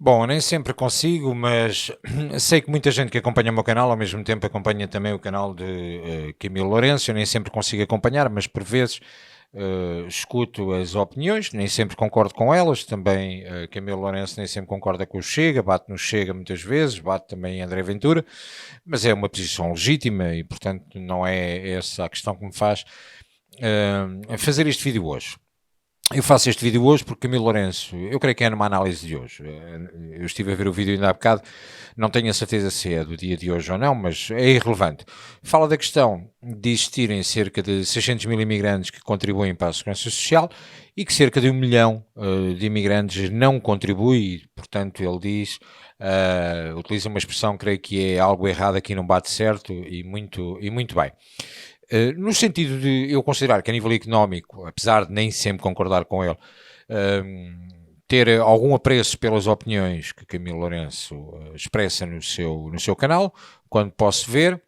Bom, nem sempre consigo, mas sei que muita gente que acompanha o meu canal, ao mesmo tempo acompanha também o canal de Camilo Lourenço. Eu nem sempre consigo acompanhar, mas por vezes escuto as opiniões, nem sempre concordo com elas. Também Camilo Lourenço nem sempre concorda com o Chega, bate no Chega muitas vezes, bate também em André Ventura, mas é uma posição legítima e, portanto, não é essa a questão que me faz fazer este vídeo hoje. Eu faço este vídeo hoje porque Camilo Lourenço, eu creio que é numa análise de hoje. Eu estive a ver o vídeo ainda há bocado, não tenho a certeza se é do dia de hoje ou não, mas é irrelevante. Fala da questão de existirem cerca de 600 mil imigrantes que contribuem para a Segurança Social e que cerca de 1 milhão de imigrantes não contribui, portanto ele diz, utiliza uma expressão, creio que é algo errado aqui, não bate certo e muito bem. No sentido de eu considerar que a nível económico, apesar de nem sempre concordar com ele, ter algum apreço pelas opiniões que Camilo Lourenço expressa no seu canal, quando posso ver.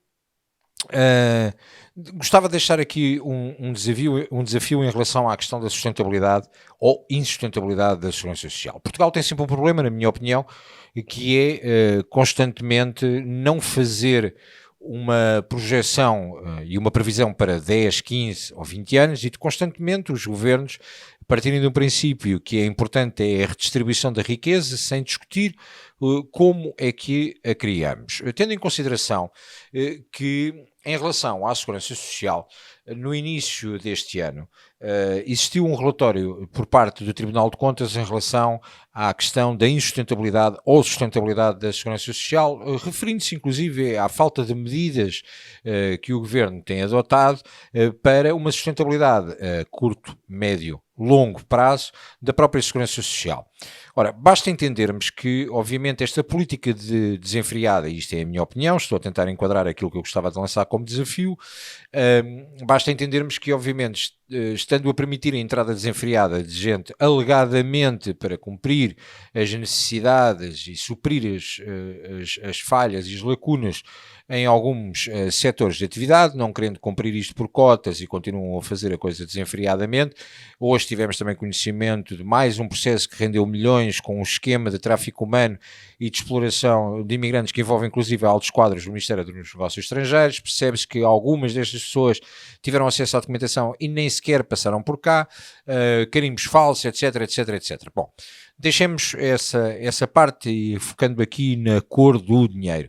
Gostava de deixar aqui um desafio em relação à questão da sustentabilidade ou insustentabilidade da segurança social. Portugal tem sempre um problema, na minha opinião, que é constantemente não fazer uma projeção e uma previsão para 10, 15 ou 20 anos e de constantemente os governos partirem de um princípio que é importante é a redistribuição da riqueza sem discutir como é que a criamos. Tendo em consideração que em relação à segurança social, no início deste ano, existiu um relatório por parte do Tribunal de Contas em relação à questão da insustentabilidade ou sustentabilidade da segurança social, referindo-se inclusive à falta de medidas que o Governo tem adotado para uma sustentabilidade a curto, médio, longo prazo da própria segurança social. Ora, basta entendermos que, obviamente, esta política de desenfreada, e isto é a minha opinião, estou a tentar enquadrar aquilo que eu gostava de lançar como desafio, basta entendermos que, obviamente, estando a permitir a entrada desenfreada de gente alegadamente para cumprir as necessidades e suprir as falhas e as lacunas em alguns setores de atividade, não querendo cumprir isto por cotas e continuam a fazer a coisa desenfreadamente. Hoje tivemos também conhecimento de mais um processo que rendeu milhões com um esquema de tráfico humano e de exploração de imigrantes que envolve inclusive altos quadros do Ministério dos Negócios Estrangeiros. Percebe-se que algumas destas pessoas tiveram acesso à documentação e nem sequer passaram por cá, carimbos falsos, etc, etc, etc. Bom, deixemos essa parte e focando aqui na cor do dinheiro.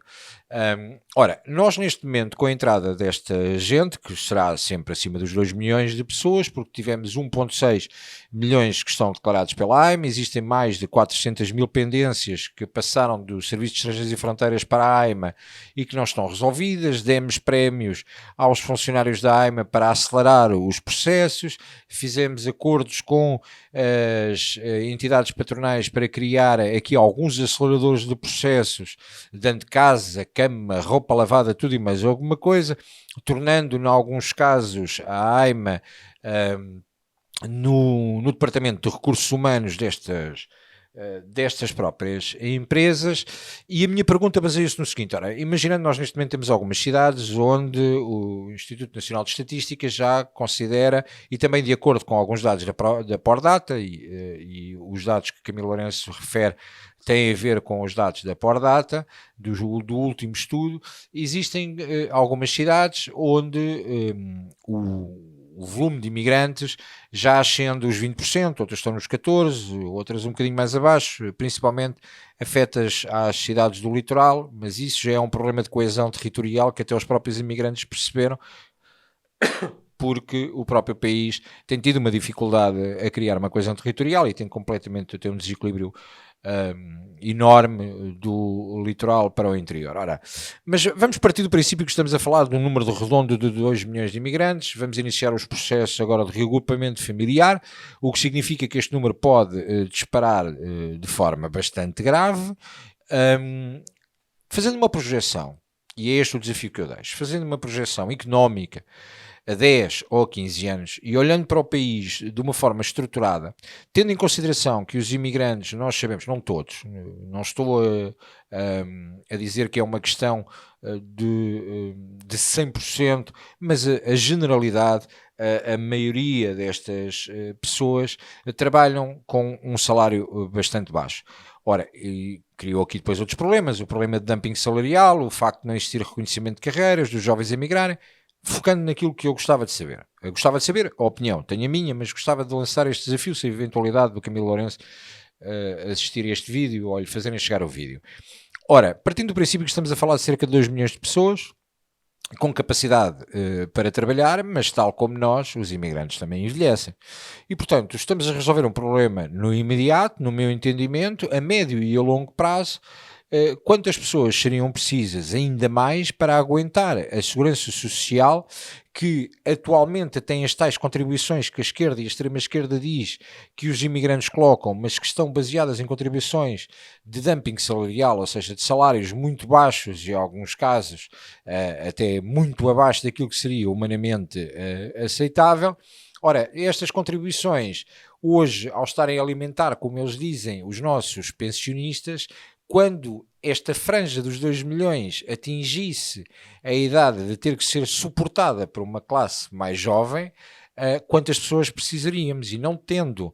Ora, nós neste momento, com a entrada desta gente, que será sempre acima dos 2 milhões de pessoas, porque tivemos 1,6 milhões que estão declarados pela AIMA, existem mais de 400 mil pendências que passaram do Serviço de Estrangeiros e Fronteiras para a AIMA e que não estão resolvidas, demos prémios aos funcionários da AIMA para acelerar os processos, fizemos acordos com as entidades patronais para criar aqui alguns aceleradores de processos, dando casa, cama, roupa lavada, tudo e mais alguma coisa, tornando, em alguns casos, a AIMA no Departamento de Recursos Humanos destas próprias empresas. E a minha pergunta baseia-se no seguinte: ora, imaginando nós neste momento temos algumas cidades onde o Instituto Nacional de Estatística já considera, e também de acordo com alguns dados da Pordata e os dados que Camilo Lourenço refere têm a ver com os dados da Pordata, do último estudo, existem algumas cidades onde o volume de imigrantes já ascende os 20%, outras estão nos 14%, outras um bocadinho mais abaixo, principalmente afetas às cidades do litoral, mas isso já é um problema de coesão territorial que até os próprios imigrantes perceberam, porque o próprio país tem tido uma dificuldade a criar uma coesão territorial e tem completamente um desequilíbrio enorme do litoral para o interior. Ora, mas vamos partir do princípio que estamos a falar de um número redondo de 2 milhões de imigrantes, vamos iniciar os processos agora de reagrupamento familiar, o que significa que este número pode disparar de forma bastante grave. Fazendo uma projeção, e é este o desafio que eu deixo, fazendo uma projeção económica a 10 ou 15 anos e olhando para o país de uma forma estruturada, tendo em consideração que os imigrantes, nós sabemos, não todos, não estou a dizer que é uma questão de 100%, mas a generalidade, a maioria destas pessoas trabalham com um salário bastante baixo. Ora, e criou aqui depois outros problemas, o problema de dumping salarial, o facto de não existir reconhecimento de carreiras, dos jovens emigrarem, focando naquilo que eu gostava de saber. Eu gostava de saber a opinião, tenho a minha, mas gostava de lançar este desafio, se a eventualidade do Camilo Lourenço assistir a este vídeo ou lhe fazerem chegar o vídeo. Ora, partindo do princípio que estamos a falar de cerca de 2 milhões de pessoas, com capacidade para trabalhar, mas tal como nós, os imigrantes também envelhecem. E, portanto, estamos a resolver um problema no imediato, no meu entendimento, a médio e a longo prazo. Quantas pessoas seriam precisas ainda mais para aguentar a segurança social que atualmente tem as tais contribuições que a esquerda e a extrema-esquerda diz que os imigrantes colocam, mas que estão baseadas em contribuições de dumping salarial, ou seja, de salários muito baixos e, em alguns casos, até muito abaixo daquilo que seria humanamente aceitável. Ora, estas contribuições, hoje, ao estarem a alimentar, como eles dizem, os nossos pensionistas, quando esta franja dos 2 milhões atingisse a idade de ter que ser suportada por uma classe mais jovem, quantas pessoas precisaríamos? E não tendo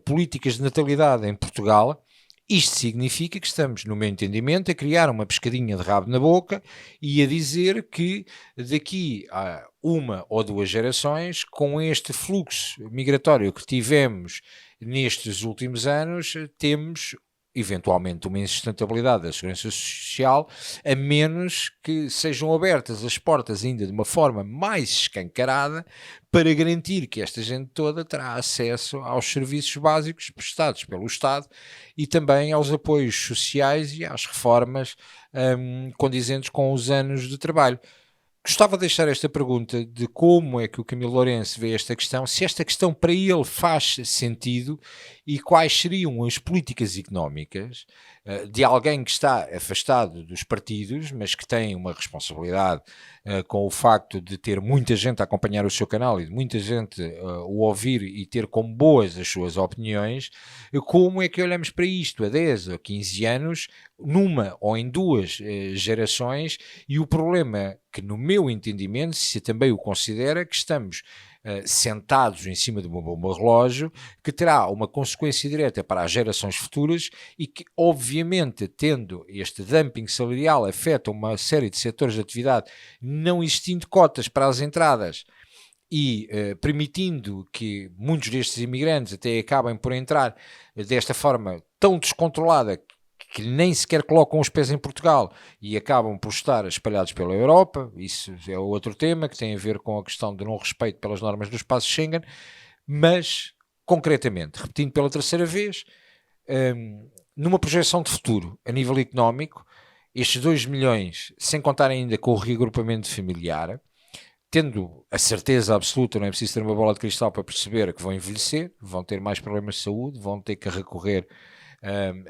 políticas de natalidade em Portugal, isto significa que estamos, no meu entendimento, a criar uma pescadinha de rabo na boca e a dizer que daqui a 1 ou 2 gerações, com este fluxo migratório que tivemos nestes últimos anos, temos eventualmente uma insustentabilidade da segurança social, a menos que sejam abertas as portas ainda de uma forma mais escancarada para garantir que esta gente toda terá acesso aos serviços básicos prestados pelo Estado e também aos apoios sociais e às reformas condizentes com os anos de trabalho. Gostava de deixar esta pergunta de como é que o Camilo Lourenço vê esta questão, se esta questão para ele faz sentido e quais seriam as políticas económicas de alguém que está afastado dos partidos, mas que tem uma responsabilidade com o facto de ter muita gente a acompanhar o seu canal e de muita gente o ouvir e ter como boas as suas opiniões. Como é que olhamos para isto a 10 ou 15 anos, numa ou em 2 gerações, e o problema que, no meu entendimento, se também o considera, que estamos sentados em cima de uma bomba relógio, que terá uma consequência direta para as gerações futuras e que, obviamente, tendo este dumping salarial, afeta uma série de setores de atividade, não existindo cotas para as entradas e permitindo que muitos destes imigrantes até acabem por entrar desta forma tão descontrolada que nem sequer colocam os pés em Portugal e acabam por estar espalhados pela Europa. Isso é outro tema que tem a ver com a questão do não respeito pelas normas do espaço Schengen, mas, concretamente, repetindo pela terceira vez, numa projeção de futuro, a nível económico, estes 2 milhões, sem contar ainda com o reagrupamento familiar, tendo a certeza absoluta, não é preciso ter uma bola de cristal para perceber que vão envelhecer, vão ter mais problemas de saúde, vão ter que recorrer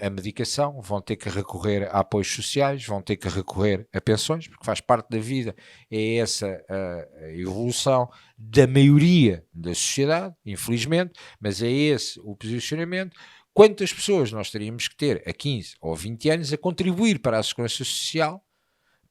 a medicação, vão ter que recorrer a apoios sociais, vão ter que recorrer a pensões, porque faz parte da vida, é essa a evolução da maioria da sociedade, infelizmente, mas é esse o posicionamento. Quantas pessoas nós teríamos que ter a 15 ou 20 anos a contribuir para a segurança social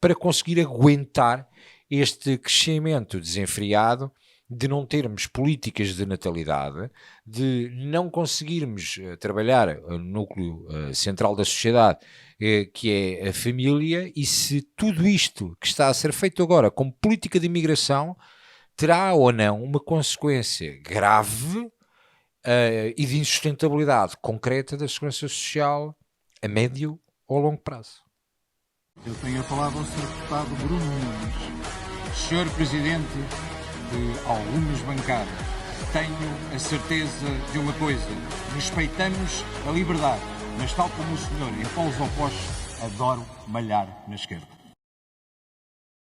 para conseguir aguentar este crescimento desenfreado, de não termos políticas de natalidade, de não conseguirmos trabalhar no núcleo central da sociedade, que é a família, e se tudo isto que está a ser feito agora como política de imigração terá ou não uma consequência grave e de insustentabilidade concreta da segurança social a médio ou longo prazo. Eu tenho a palavra ao Sr. Deputado Bruno Nunes. Sr. Presidente de algumas bancadas, tenho a certeza de uma coisa: respeitamos a liberdade, mas tal como o senhor, em polos opostos, adoro malhar na esquerda.